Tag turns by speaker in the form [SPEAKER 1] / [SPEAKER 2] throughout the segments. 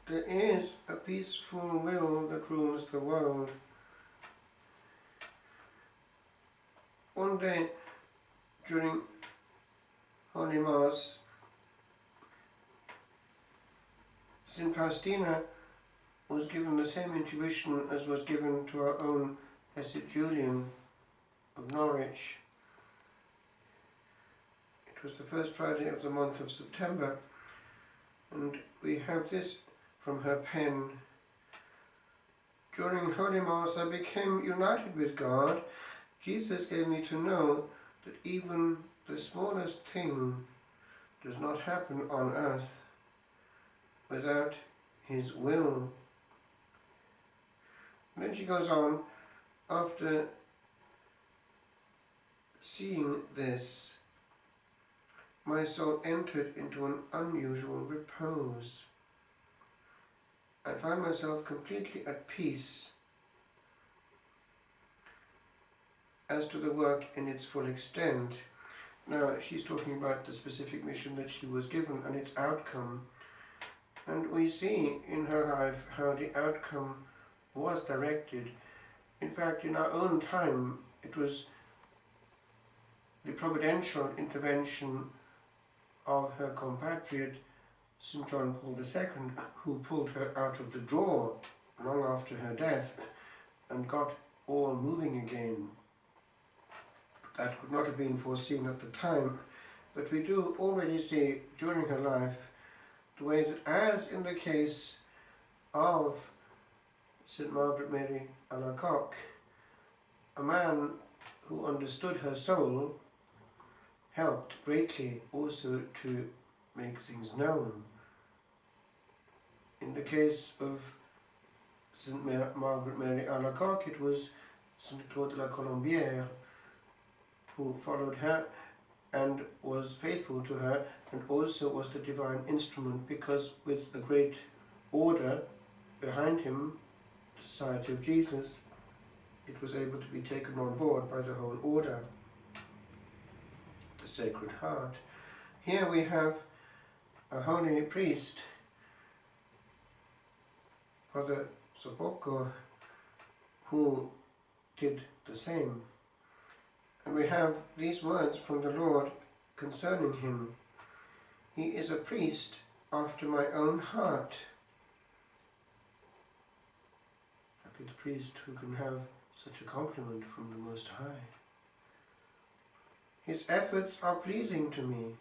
[SPEAKER 1] there is a peaceful will that rules the world. One day during Holy Mass, St Faustina was given the same intuition as was given to our own Blessed Julian of Norwich. It was the first Friday of the month of September, and we have this from her pen. During Holy Mass I became united with God. Jesus gave me to know that even the smallest thing does not happen on earth without His will. And then she goes on, after seeing this, my soul entered into an unusual repose. I found myself completely at peace as to the work in its full extent. Now, she's talking about the specific mission that she was given and its outcome. And we see in her life how the outcome was directed. In fact, in our own time, it was the providential intervention of her compatriot, St John Paul II, who pulled her out of the drawer long after her death and got all moving again. That could not have been foreseen at the time, but we do already see during her life the way that, as in the case of St Margaret Mary Alacoque, a man who understood her soul helped greatly also to make things known. In the case of St Margaret Mary Alacoque, it was St Claude de la Colombière who followed her and was faithful to her, and also was the divine instrument, because with a great order behind him, the Society of Jesus, it was able to be taken on board by the whole order, the Sacred Heart. Here we have a holy priest, Father Sobocco, who did the same. And we have these words from the Lord concerning him. He is a priest after my own heart. Happy the priest who can have such a compliment from the Most High. His efforts are pleasing to me.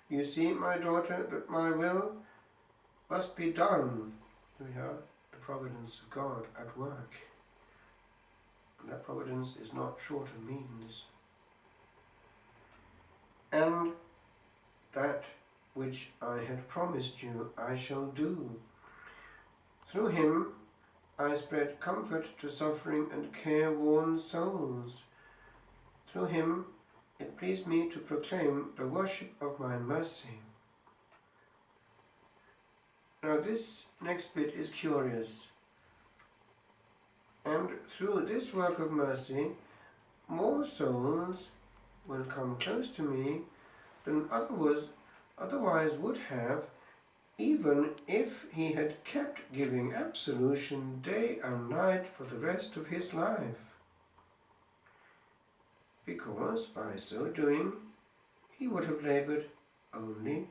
[SPEAKER 1] You see, my daughter, that my will must be done. We have the providence of God at work. And that providence is not short of means. And that which I had promised you I shall do. Through him I spread comfort to suffering and careworn souls. Through him it pleased me to proclaim the worship of my mercy. Now this next bit is curious. And through this work of mercy, more souls will come close to me than otherwise would have, even if he had kept giving absolution day and night for the rest of his life. Because by so doing, he would have laboured only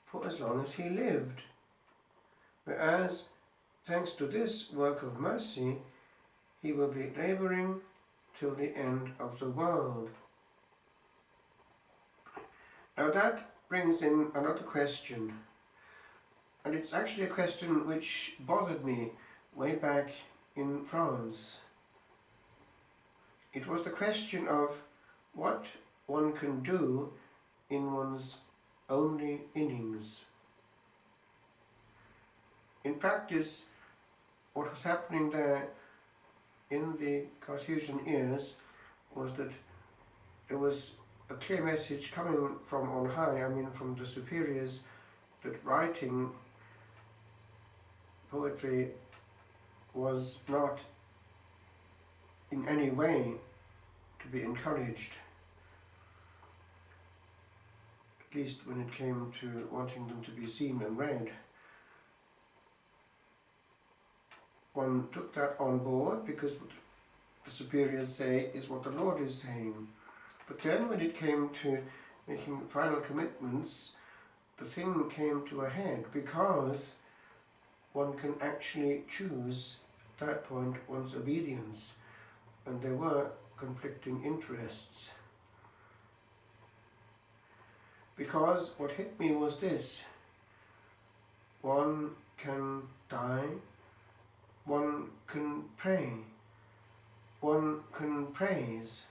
[SPEAKER 1] for as long as he lived. Whereas, thanks to this work of mercy, he will be labouring till the end of the world. Now that brings in another question, and it's actually a question which bothered me way back in France. It was the question of what one can do in one's only innings. In practice, what was happening there in the Carthusian ears was that there was a clear message coming from on high, from the superiors, that writing poetry was not in any way to be encouraged. at least when it came to wanting them to be seen and read. One took that on board because what the superiors say is what the Lord is saying. But then when it came to making final commitments, the thing came to a head because one can actually choose at that point one's obedience, and there were conflicting interests. Because what hit me was this: one can die, one can pray, one can praise,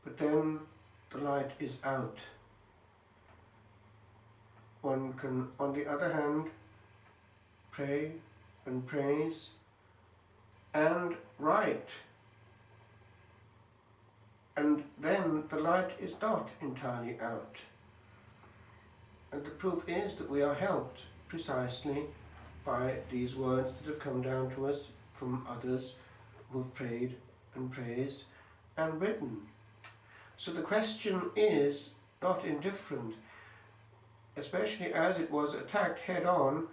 [SPEAKER 1] but then the light is out. One can, on the other hand, pray and praise and write, and then the light is not entirely out. And the proof is that we are helped precisely by these words that have come down to us from others who have prayed and praised and written. So the question is not indifferent, especially as it was attacked head-on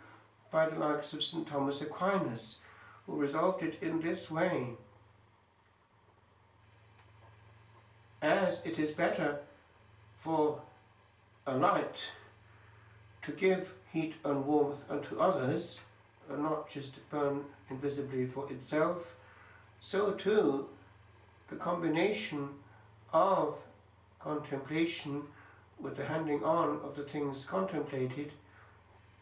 [SPEAKER 1] by the likes of St Thomas Aquinas, who resolved it in this way: as it is better for a light to give heat and warmth unto others, and not just burn invisibly for itself, so too the combination of contemplation with the handing on of the things contemplated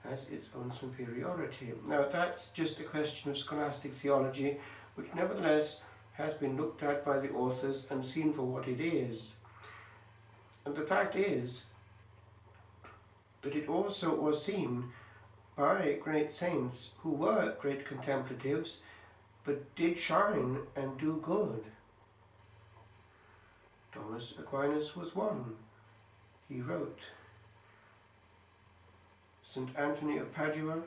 [SPEAKER 1] has its own superiority. Now that's just a question of scholastic theology, which nevertheless has been looked at by the authors and seen for what it is. And the fact is that it also was seen by great saints who were great contemplatives, but did shine and do good. Thomas Aquinas was one. He wrote. St. Anthony of Padua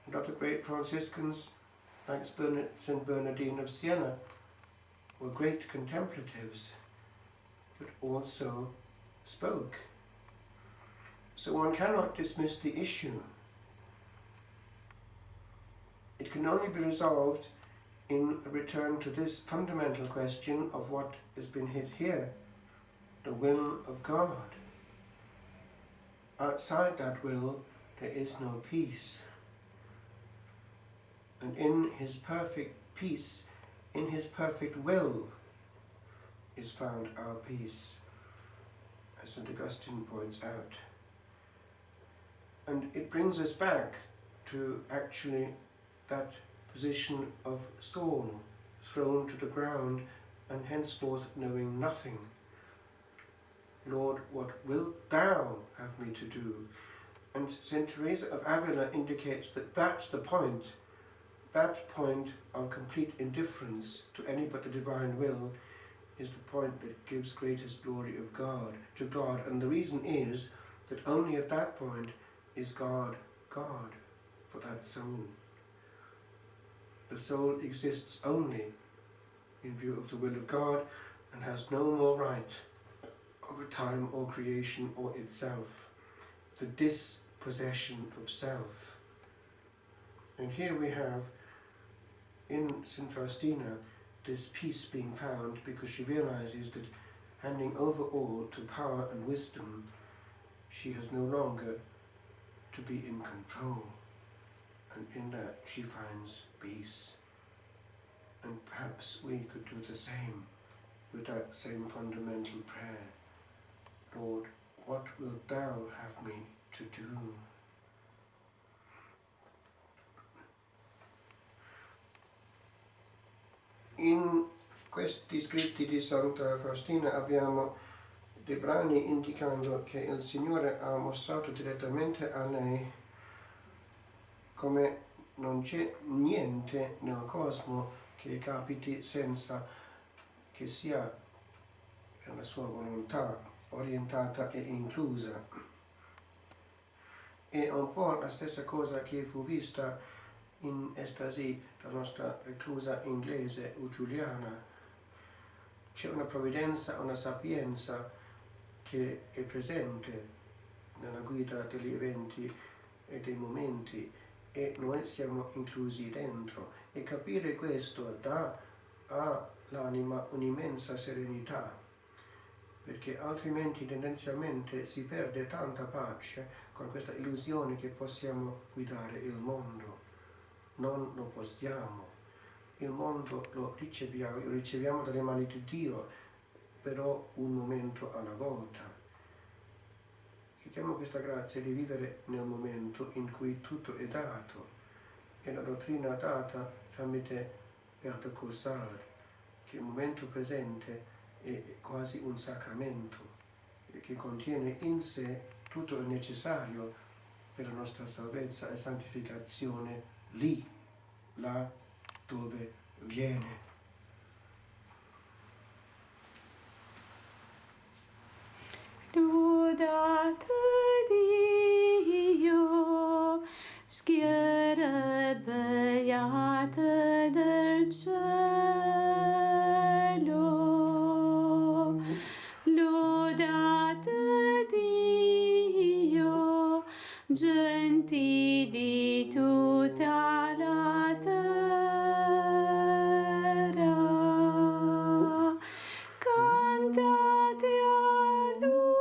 [SPEAKER 1] and other great Franciscans, like St. Bernardine of Siena, were great contemplatives, but also spoke. So one cannot dismiss the issue. It can only be resolved in a return to this fundamental question of what has been hit here: the will of God. Outside that will, there is no peace. And in His perfect peace, in His perfect will, is found our peace, as St. Augustine points out. And it brings us back to actually that position of Saul, thrown to the ground and henceforth knowing nothing. Lord, what wilt thou have me to do? And St. Teresa of Avila indicates that that's the point. That point of complete indifference to any but the divine will is the point that gives greatest glory of God to God. And the reason is that only at that point is God God for that soul. The soul exists only in view of the will of God and has no more right over time or creation or itself. The dispossession of self. And here we have in St Faustina this peace being found, because she realizes that handing over all to power and wisdom, she has no longer to be in control, and in that she finds peace. And perhaps we could do the same with that same fundamental prayer: Lord, what wilt thou have me to do? In questi scritti di Santa Faustina abbiamo dei brani indicando che il Signore ha mostrato direttamente a lei come non c'è niente nel cosmo che capiti senza che sia la sua volontà orientata e inclusa. È un po' la stessa cosa che fu vista in estasi la nostra reclusa inglese Giuliana. C'è una provvidenza, una sapienza che è presente nella guida degli eventi e dei momenti, e noi siamo inclusi dentro, e capire questo dà all'anima un'immensa serenità, perché altrimenti tendenzialmente si perde tanta pace con questa illusione che possiamo guidare il mondo. Non lo possiamo. Il mondo lo riceviamo dalle mani di Dio, però un momento alla volta. Chiediamo questa grazia di vivere nel momento in cui tutto è dato, e la dottrina data tramite Beato Corsar, che il momento presente è quasi un sacramento, che contiene in sé tutto il necessario per la nostra salvezza e santificazione lì, là dove viene.
[SPEAKER 2] Lodate Dio, schiere beate del cielo. Lodate Dio, genti di tutta la terra. Cantate a Lui,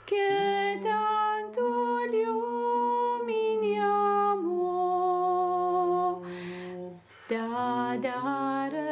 [SPEAKER 2] che tanto gli uomini amò, da dare